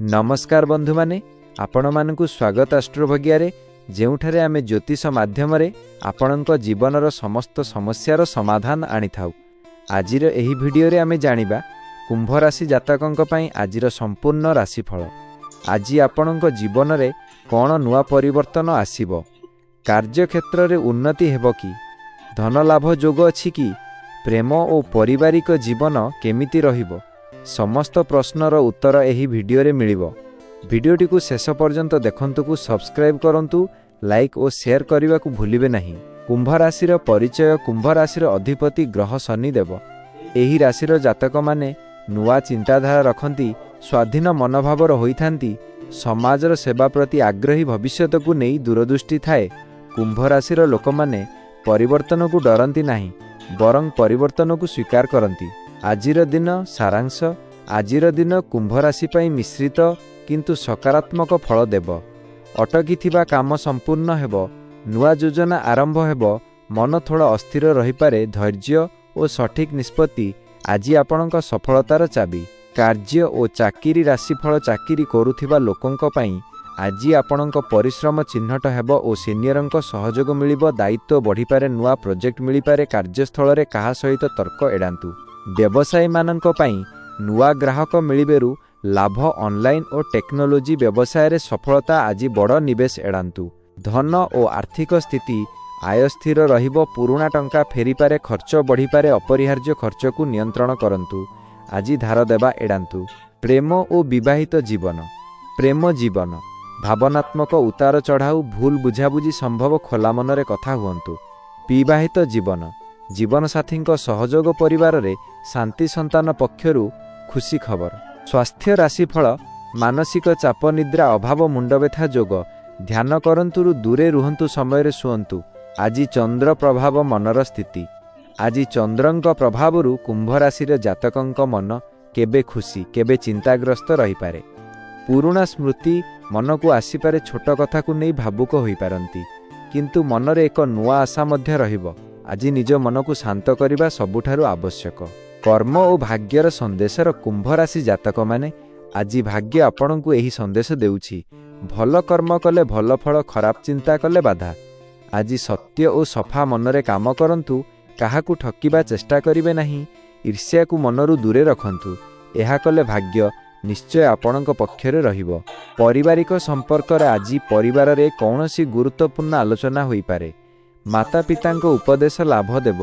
नमस्कार बंधु माने आपण मानकु स्वागत एस्ट्रोभगिया जेउठारे आमे ज्योतिष माध्यम आपणक जीवनर समस्त समस्यार समाधान आनी थाउ। आजिर एही भिडियो रे आमे जानिबा कुंभ राशि जातकंक पई आजिर संपूर्ण राशिफल। आजि आपणक जीवन रे कोन नुआ परिवर्तन आसीबो, कार्य क्षेत्र रे उन्नति हेबो कि, धन लाभ जोग अछि कि, प्रेम और पारिवारिक जीवन केमिति रहिबो, समस्त प्रश्नर उत्तर एही भिडियो रे मिलिबो। भिडियोटी को शेष पर्यंत देखंतु को सब्सक्राइब करंतु, लाइक और शेयर करने को भूलिबे नहीं। कुंभ राशिर परिचय। कुंभ राशिर अधिपति ग्रह शनि देव। एही राशिर जातक माने नुआ चिंताधारा रखती, स्वाधीन मनोभावर होइथांती, समाजर सेवा प्रति आग्रही, भविष्यत को नहीं दूरदृष्टि थाए। कुंभ राशिर लोक माने परिवर्तन को डरती नहीं, बरं परिवर्तन को स्वीकार करती। आजिर दिन सारांश। आजिर दिन कुंभ राशि पई मिश्रित किंतु सकारात्मक फल देव। अटकी थिबा काम संपूर्ण हेब, नुआ योजना आरंभ हेब। मन थोड़ा अस्थिर रही पारे। धैर्य और सठिक निष्पत्ति आजि आपणक सफलतार चाबी। कार्य और चाकिरी राशिफल। चाकिरी करुथिबा लोकंक पई आजि आपणक परिश्रम चिन्हट हेब और सीनियरंक सहयोग मिलिबो। दायित्व बढ़ी पारे, नुआ प्रोजेक्ट मिली पारे। कार्यस्थल रे काहा सहित तर्क एडांतु। व्यवसायी माननक पई नुआ ग्राहक मिलिबेरु लाभ। ऑनलाइन और टेक्नोलोजी व्यवसाय रे सफलता आजि बड़ निवेश एडांतु। धन और आर्थिक स्थिति आय स्थिर रहिबो। पुराना टंका फेरी पारे, खर्च बढ़ी पारे। अपरिहार्य खर्च को नियंत्रण करंतु। आजि धार देबा एडांतु। प्रेम और विवाहित जीवन। प्रेम जीवन भावनात्मक उतार चढ़ाऊ, भूल बुझाबुझी संभव, खोला मनरे कथा हुअंतु। विवाहित जीवन जीवन साथी सहयोग। परिवार रे शांति। संतान पक्षरु खुशी खबर। स्वास्थ्य राशिफल। मानसिक चाप, निद्रा अभाव, मुंडव्यथा जोग। ध्यान करंतु, दूरे रुहंतु, समय शुअंतु। आजि चंद्र प्रभाव मनर स्थिति। आजि चंद्रंक प्रभावरु कुंभ राशि जातकंक मन केबे खुशी केबे चिंताग्रस्त रही पारे। पुराना स्मृति मन को आसीपारे। छोट कथा को नहीं भावुक होई पारंती, किंतु मनरे एक नुआ आशा मध्य रहिबो। आजि निज मन को शांत करिबा सबुठारु आवश्यक। कर्म और भाग्यर संदेशर। कुंभ राशि जातक माने आजि भाग्य आपण को एही संदेश देउछि। भल कर्म कले भल फल, खराब चिंता कले बाधा। आजि सत्य और सफा मनरे काम करंतु। काहाकु ठकिबा चेष्टा करिवे नहीं। ईर्ष्या को मनरु दूरे रखंतु। एहा कले भाग्य निश्चय आपणक पक्षरे रहिबो। पारिवारिक संपर्क रे आजि परिवार रे कौनसी गुरुत्वपूर्ण आलोचना होई पारे। माता पितांको उपदेश लाभ देव।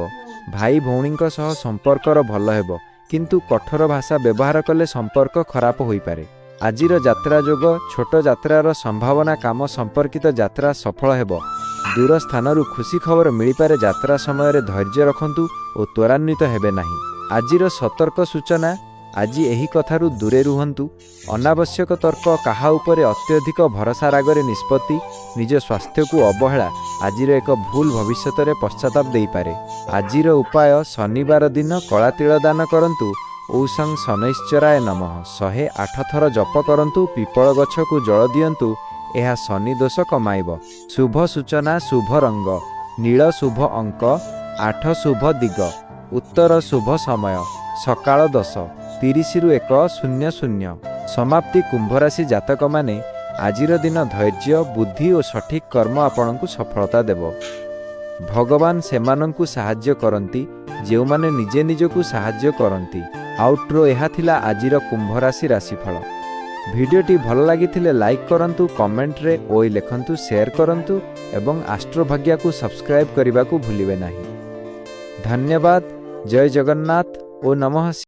भाई भौणींक सह संपर्कर भल हेबो, किंतु कठोर भाषा व्यवहार कले संपर्क खराब होई पारे। आजिर यात्रा जोग। छोट यात्रार संभावना। काम संपर्कित यात्रा सफल हेबो। दूर स्थानरु खुशी खबर मिली पारे। यात्रा समय रे धैर्य रखंतु और त्वरान्वित हेबे नहीं। आजिर सतर्क सूचना। आजि एही कथारु दूरे रुहंतु। अनावश्यक तर्क, काहा उपरे अत्यधिक भरोसा रागरे निष्पत्ति, निज स्वास्थ्य को अवहेला आजिर एक भूल भविष्यत रे पश्चाताप देई पारे। आजिर उपाय। शनिवार दिन कला तिल दान करंतु। औसं शनैश्चराय नमः 108 थर जप करंतु। पिपल गछ को जल दियंतु। एहा शनि दोष कमाइब। शुभ सूचना। शुभ रंग नील। शुभ अंक 8। शुभ दिग उत्तर। शुभ समय सकाळ 10:30 रु 1:00। समाप्ति। कुंभ राशि जातक माने आजिर दिन धैर्य, बुद्धि और सठिक कर्म आपणकु सफलता देव। भगवान सेमानंकु साहाय्य करंती, जेउ माने निजे निजकु साहाय्य करंती। आउट्रो। एहा थिला आजिर कुंभ राशि राशिफल। भिडियोटी भल लागिथिले लाइक करंतु, कमेंट रे ओई लेखंतु, शेयर करंतु एवं एस्ट्रोभाग्या को सब्सक्राइब करने को भूलिबे नहीं। धन्यवाद। जय जगन्नाथ ओ नमः।